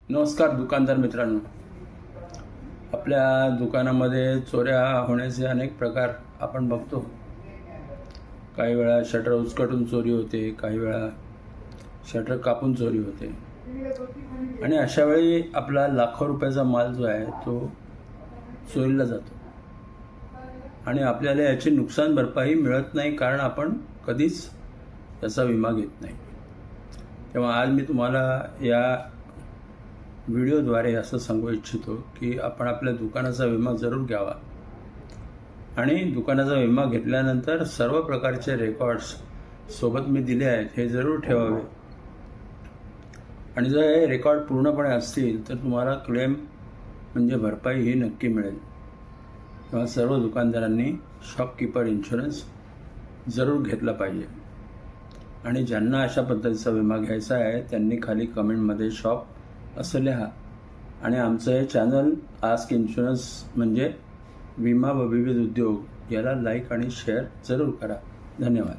नमस्कार दुकानदार मित्रांनो. आपल्या दुकानामध्ये चोऱ्या होण्याचे अनेक प्रकार आपण बघतो. काही वेळा शटर उचकटून चोरी होते, काही वेळा शटर कापून चोरी होते आणि अशा वेळी आपला लाखो रुपयाचा माल जो आहे तो चोरीला जातो आणि आपल्याला याची नुकसान भरपाई मिळत नाही, कारण आपण कधीच त्याचा विमा घेत नाही. तेव्हा आज मी तुम्हाला या व्हिडिओद्वारे असं सांगू इच्छितो की आपण आपल्या दुकानाचा विमा जरूर घ्यावा आणि दुकानाचा विमा घेतल्यानंतर सर्व प्रकारचे रेकॉर्ड्स सोबत मी दिले आहेत हे जरूर ठेवावे. आणि जर हे रेकॉर्ड पूर्णपणे असतील तर तुम्हाला क्लेम म्हणजे भरपाई ही नक्की मिळेल. तेव्हा सर्व दुकानदारांनी शॉपकीपर इन्शुरन्स जरूर घेतला पाहिजे. आणि ज्यांना अशा पद्धतीचा विमा घ्यायचा आहे त्यांनी खाली कमेंटमध्ये शॉप असं लिहा आणि आमचं हे चॅनल आस्क इन्शुरन्स म्हणजे विमा व विविध उद्योग याला लाईक आणि शेअर जरूर करा. धन्यवाद.